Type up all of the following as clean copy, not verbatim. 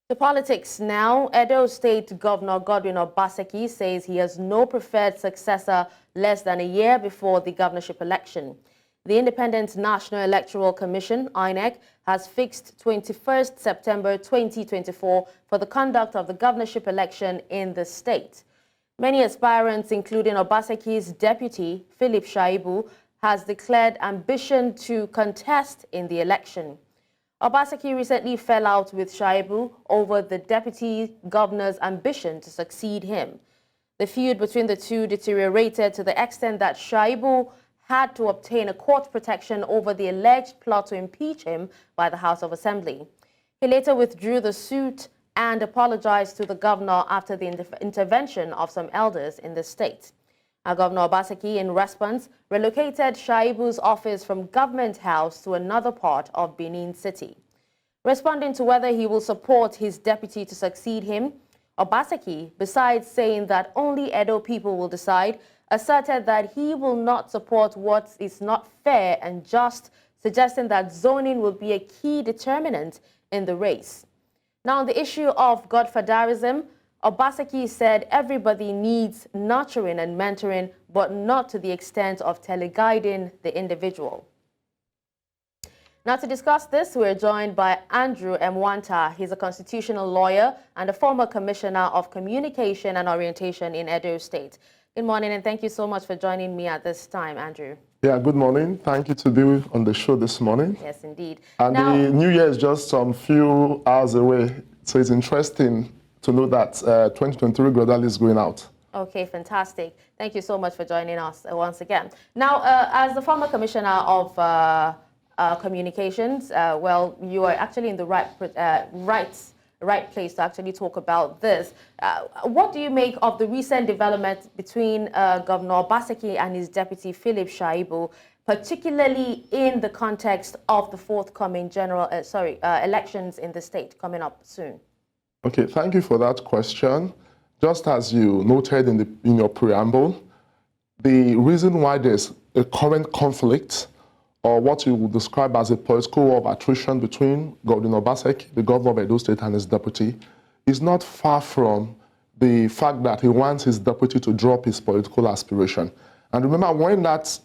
To politics now, Edo State Governor Obaseki says he has no preferred successor less than a year before the governorship election. The Independent National Electoral Commission, INEC, has fixed 21st September 2024 for the conduct of the governorship election in the state. Many aspirants, including Obaseki's deputy, Philip Shaibu, has declared ambition to contest in the election. Obaseki recently fell out with Shaibu over the deputy governor's ambition to succeed him. The feud between the two deteriorated to the extent that Shaibu had to obtain a court protection over the alleged plot to impeach him by the House of Assembly. He later withdrew the suit and apologized to the governor after the intervention of some elders in the state. Governor Obaseki, in response, relocated Shaibu's office from Government House to another part of Benin City. Responding to whether he will support his deputy to succeed him, Obaseki, besides saying that only Edo people will decide, asserted that he will not support what is not fair and just, suggesting that zoning will be a key determinant in the race. Now, on the issue of godfatherism, Obaseki said everybody needs nurturing and mentoring, but not to the extent of teleguiding the individual. Now, to discuss this, we're joined by Andrew Emwanta. He's a constitutional lawyer and a former commissioner of communication and orientation in Edo State. Good morning, and thank you so much for joining me at this time, Andrew. Yeah, good morning. Thank you to be on the show this morning. Yes, indeed. And now, the New Year is just some few hours away, so it's interesting to know that 2023 Grodal is going out. Okay, fantastic. Thank you so much for joining us once again. Now, as the former commissioner of communications, well, you are actually in the right place to actually talk about this. What do you make of the recent development between Governor Obaseki and his deputy Philip Shaibu, particularly in the context of the forthcoming elections in the state coming up soon? Okay, thank you for that question. Just as you noted in your preamble, the reason why there's a current conflict, or what you would describe as a political war of attrition between Governor Obaseki, the governor of Edo State, and his deputy, is not far from the fact that he wants his deputy to drop his political aspiration. And remember, when that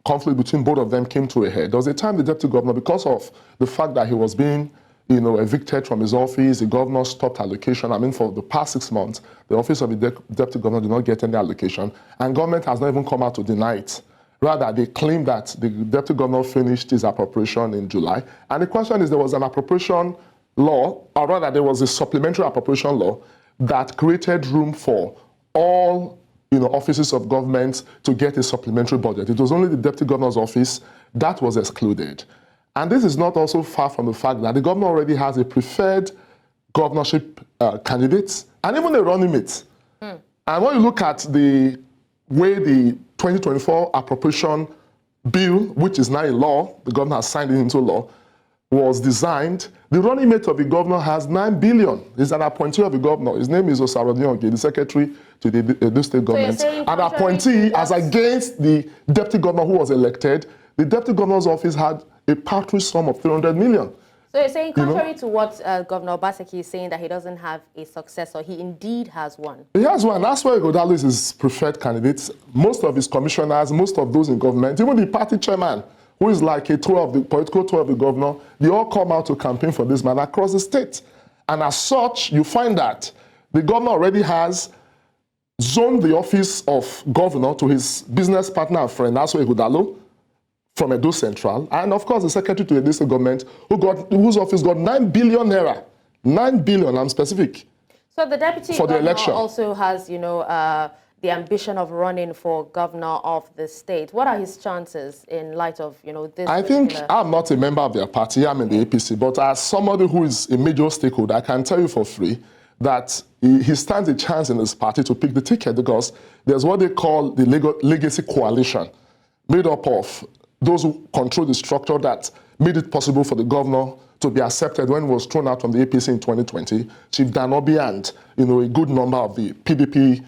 conflict between both of them came to a head, there was a time the deputy governor, because of the fact that he was being evicted from his office, the governor stopped allocation. I mean, for the past 6 months, the office of the deputy governor did not get any allocation, and government has not even come out to deny it. Rather, they claim that the deputy governor finished his appropriation in July. And the question is, there was an appropriation law, or rather, there was a supplementary appropriation law that created room for all offices of government to get a supplementary budget. It was only the deputy governor's office that was excluded. And this is not also far from the fact that the governor already has a preferred governorship candidate and even a running mate. And when you look at the way the 2024 appropriation bill, which is now a law, the governor has signed it into law, was designed, the running mate of the governor has 9 billion. He's an appointee of the governor. His name is Usman, the secretary to the Edo State government. So an appointee as against the deputy governor who was elected. The deputy governor's office had a paltry sum of 300 million. So you're saying, contrary to what Governor Obaseki is saying, that he doesn't have a successor, he indeed has one. He has one. That's why Godalo is his preferred candidate. Most of his commissioners, most of those in government, even the party chairman, who is like a tour of the political tour of the governor, they all come out to campaign for this man across the state. And as such, you find that the governor already has zoned the office of governor to his business partner and friend, Aswe Godalo, from Edo Central, and of course the secretary to the Edo State government, whose office got 9 billion naira. 9 billion, I'm specific. So the deputy for the governor election also has, the ambition of running for governor of the state. What are his chances in light of, this? I think I'm not a member of their party, I'm in the APC, but as somebody who is a major stakeholder, I can tell you for free that he stands a chance in his party to pick the ticket, because there's what they call the legacy coalition, made up of those who control the structure that made it possible for the governor to be accepted when he was thrown out from the APC in 2020, Chief Danobi and a good number of the PDP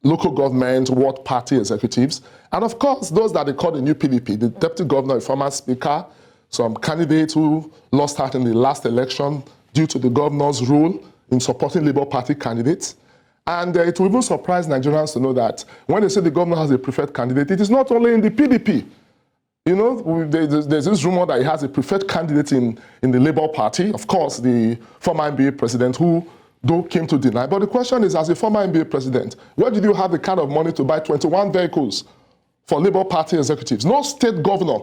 local government, ward party executives, and of course those that they call the new PDP, the deputy governor, a former speaker, some candidates who lost out in the last election, due to the governor's role in supporting Labour Party candidates. And it will even surprise Nigerians to know that when they say the governor has a preferred candidate, it is not only in the PDP. You know, there's this rumor that he has a preferred candidate in the Labour Party. Of course, the former NBA president who though came to deny. But the question is, as a former NBA president, where did you have the kind of money to buy 21 vehicles for Labour Party executives? No state governor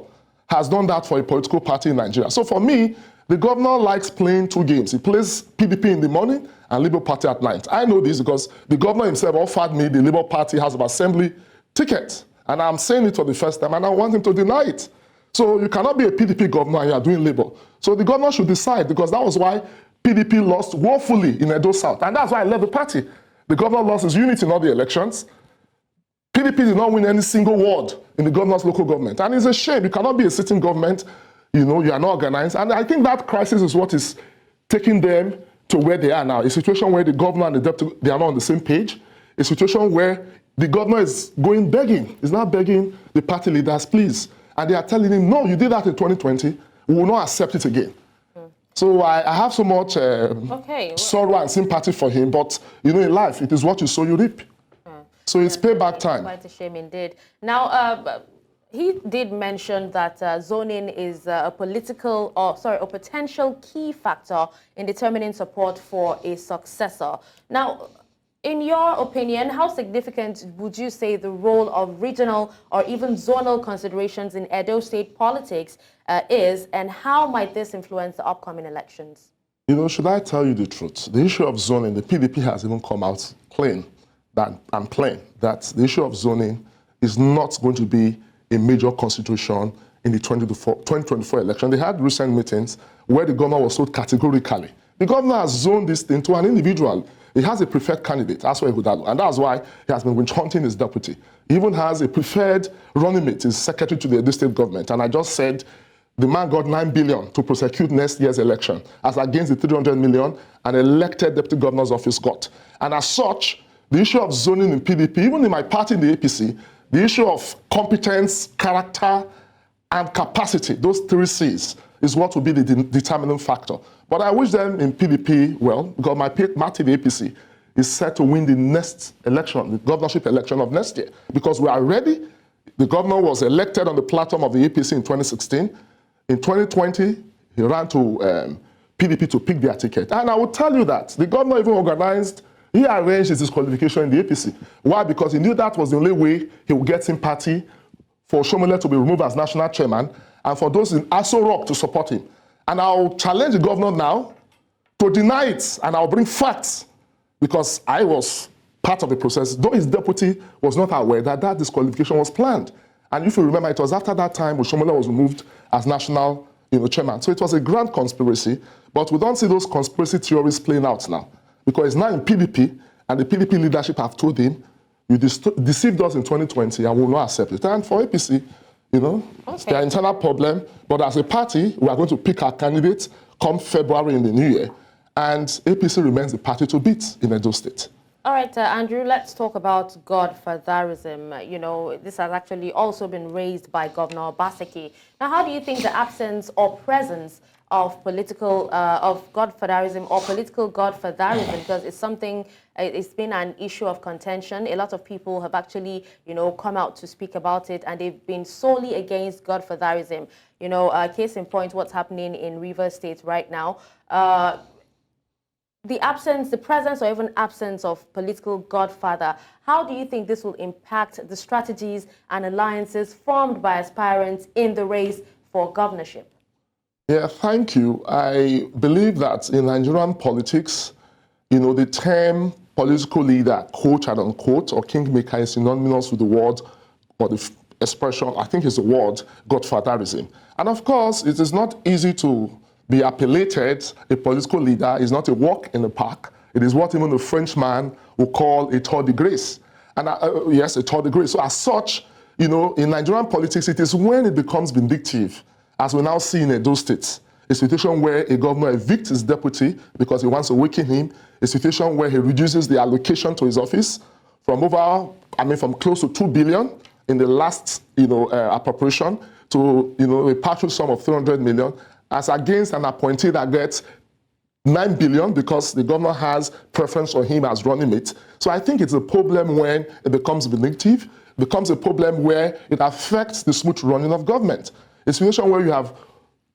has done that for a political party in Nigeria. So for me, the governor likes playing two games. He plays PDP in the morning and Labour Party at night. I know this because the governor himself offered me the Labour Party House of Assembly ticket. And I'm saying it for the first time, and I want him to deny it. So you cannot be a PDP governor and you are doing Labour. So the governor should decide, because that was why PDP lost woefully in Edo South. And that's why I left the party. The governor lost his unity in all the elections. PDP did not win any single ward in the governor's local government. And it's a shame. You cannot be a sitting government. You know, you are not organized. And I think that crisis is what is taking them to where they are now. A situation where the governor and the deputy, they are not on the same page. A situation where the governor is going begging. He's not begging the party leaders, please. And they are telling him, no, you did that in 2020. We will not accept it again. So I have so much sorrow and sympathy for him. But, you know, in life, it is what you sow, you reap. So it's payback time. Quite a shame indeed. Now, he did mention that zoning is a potential key factor in determining support for a successor. Now, in your opinion, how significant would you say the role of regional or even zonal considerations in Edo State politics is, and how might this influence the upcoming elections? You know, should I tell you the truth? The issue of zoning, the PDP has even come out plain that the issue of zoning is not going to be a major consideration in the 2024 election. They had recent meetings where the governor was told categorically, the governor has zoned this thing to an individual. He has a preferred candidate, that's why and that's why he has been witch-hunting his deputy. He even has a preferred running mate, his secretary to the Edo State government. And I just said the man got 9 billion to prosecute next year's election, as against the 300 million an elected deputy governor's office got. And as such, the issue of zoning in PDP, even in my party in the APC, the issue of competence, character, and capacity, those three C's, is what will be the determining factor. But I wish them in PDP well, because my party, the APC, is set to win the next election, the governorship election of next year. Because we are ready. The governor was elected on the platform of the APC in 2016. In 2020, he ran to PDP to pick their ticket. And I will tell you that the governor even he arranged his disqualification in the APC. Why? Because he knew that was the only way he would get sympathy for Shomole to be removed as national chairman and for those in Aso Rock to support him. And I'll challenge the governor now to deny it, and I'll bring facts, because I was part of the process, though his deputy was not aware that that disqualification was planned. And if you remember, it was after that time Shomole was removed as national chairman. So it was a grand conspiracy, but we don't see those conspiracy theories playing out now, because it's now in PDP, and the PDP leadership have told him, you deceived us in 2020 and we will not accept it. And for APC, it's their internal problem, but as a party, we are going to pick our candidates come February in the new year, and APC remains the party to beat in Edo State. All right, Andrew, let's talk about godfatherism. This has actually also been raised by Governor Obaseki. Now, how do you think the absence or presence of godfatherism or political godfatherism, because it's something, it's been an issue of contention. A lot of people have actually, come out to speak about it, and they've been solely against godfatherism. Case in point, what's happening in Rivers State right now. The presence or even absence of political godfather, how do you think this will impact the strategies and alliances formed by aspirants in the race for governorship? Yeah, thank you. I believe that in Nigerian politics, the term political leader, quote and unquote, or kingmaker is synonymous with the word, or the expression, I think is the word, godfatherism. And of course, it is not easy to be appellated a political leader. Is not a walk in the park. It is what even the Frenchman would call a tour de grace. And yes, a tour de grace. So as such, in Nigerian politics, it is when it becomes vindictive, as we now see in Edo State, a situation where a governor evicts his deputy because he wants to weaken him, a situation where he reduces the allocation to his office from close to 2 billion in the last, appropriation to, a partial sum of 300 million, as against an appointee that gets 9 billion because the governor has preference for him as running mate. So I think it's a problem when it becomes vindictive, becomes a problem where it affects the smooth running of government. A situation where you have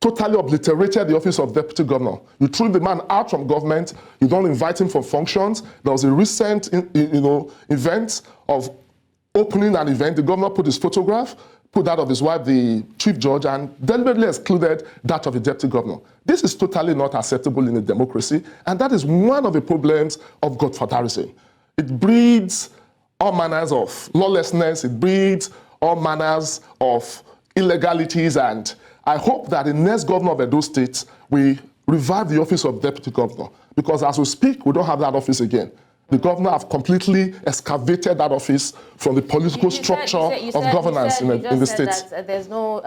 totally obliterated the office of deputy governor. You threw the man out from government. You don't invite him for functions. There was a recent, event of opening an event. The governor put his photograph, put that of his wife, the chief judge, and deliberately excluded that of the deputy governor. This is totally not acceptable in a democracy, and that is one of the problems of godfatherism. It breeds all manners of lawlessness. It breeds all manners of illegalities, and I hope that the next governor of Edo State will revive the office of deputy governor, because as we speak, we don't have that office again. The governor have completely excavated that office from the political structure of governance in the state. That there's no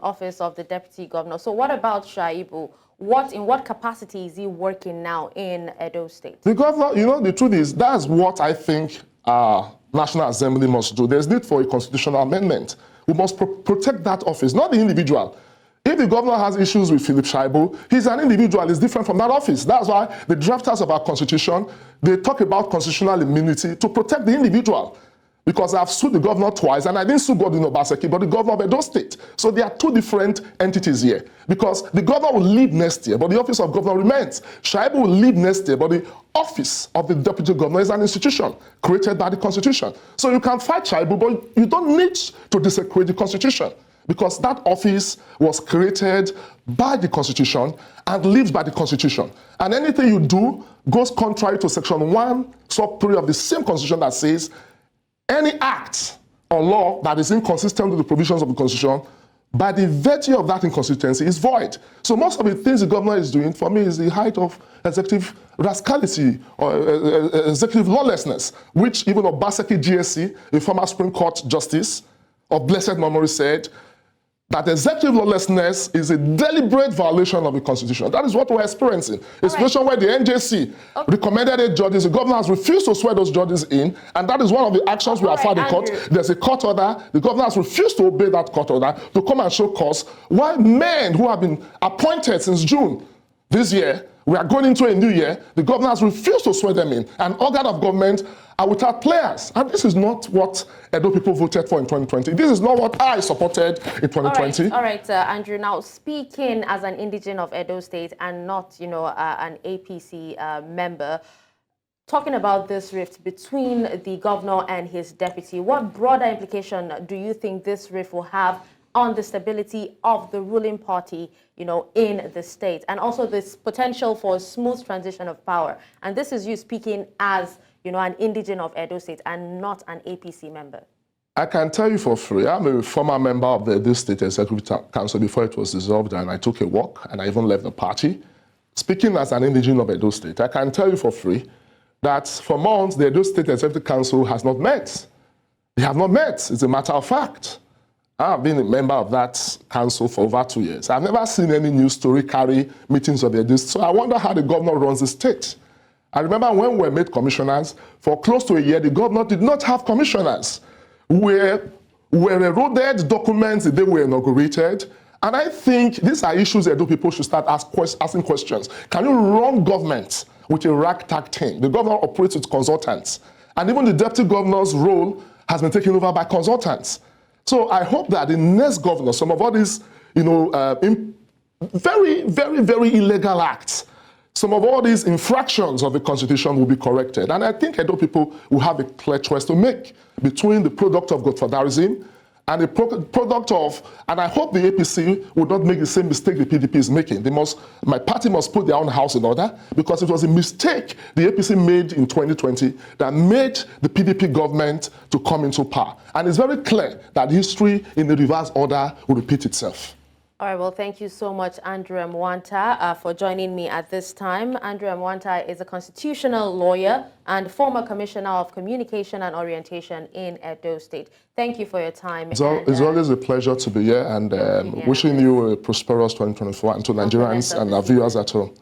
office of the deputy governor. So what about Shaibu? In what capacity is he working now in Edo State? The governor, the truth is, that's what I think our National Assembly must do. There's need for a constitutional amendment. We must protect that office, not the individual. If the governor has issues with Philip Shaibu, he's an individual, he's different from that office. That's why the drafters of our constitution, they talk about constitutional immunity to protect the individual. Because I've sued the governor twice, and I didn't sue Godwin Obaseki, but the governor of Edo State. So there are two different entities here. Because the governor will leave next year, but the office of governor remains. Shaibu will leave next year, but the office of the deputy governor is an institution created by the constitution. So you can fight Shaibu, but you don't need to desecrate the constitution, because that office was created by the constitution and lives by the constitution. And anything you do goes contrary to section 1, sub 3 of the same constitution that says any act or law that is inconsistent with the provisions of the constitution, by the virtue of that inconsistency, is void. So most of the things the governor is doing, for me, is the height of executive rascality or executive lawlessness, which even Obaseki GSC, a former Supreme Court justice of blessed memory, said that executive lawlessness is a deliberate violation of the constitution. That is what we're experiencing. A situation where the NJC recommended 8 judges, the governor has refused to swear those judges in, and that is one of the actions we have filed in court. There's a court order. The governor has refused to obey that court order to come and show cause why men who have been appointed since June this year, we are going into a new year, the governor has refused to swear them in. An organ of government are without players. And this is not what Edo people voted for in 2020. This is not what I supported in 2020. All right, Andrew, now speaking as an indigene of Edo State and not, an APC member, talking about this rift between the governor and his deputy, what broader implication do you think this rift will have on the stability of the ruling party, in the state, and also this potential for a smooth transition of power? And this is you speaking as, an indigene of Edo State and not an APC member. I can tell you for free, I'm a former member of the Edo State Executive Council before it was dissolved, and I took a walk, and I even left the party. Speaking as an indigene of Edo State, I can tell you for free that for months, the Edo State Executive Council has not met. They have not met. It's a matter of fact. I've been a member of that council for over 2 years. I've never seen any news story carry meetings of the Edo State. So I wonder how the governor runs the state. I remember when we were made commissioners, for close to a year, the governor did not have commissioners. We were eroded documents the day we were inaugurated. And I think these are issues that people should start asking questions. Can you run government with a ragtag team? The governor operates with consultants. And even the deputy governor's role has been taken over by consultants. So I hope that the next governor, some of all these, very, very, very illegal acts, some of all these infractions of the constitution will be corrected. And I think Edo people will have a clear choice to make between the product of godfatherism and the product of, and I hope the APC will not make the same mistake the PDP is making. My party must put their own house in order, because it was a mistake the APC made in 2020 that made the PDP government to come into power. And it's very clear that history in the reverse order will repeat itself. All right, well, thank you so much, Andrew Emwanta, for joining me at this time. Andrew Emwanta is a constitutional lawyer and former Commissioner of Communication and Orientation in Edo State. Thank you for your time. It's always a pleasure to be here, and wishing you a prosperous 2024 and to Nigerians and our viewers at home.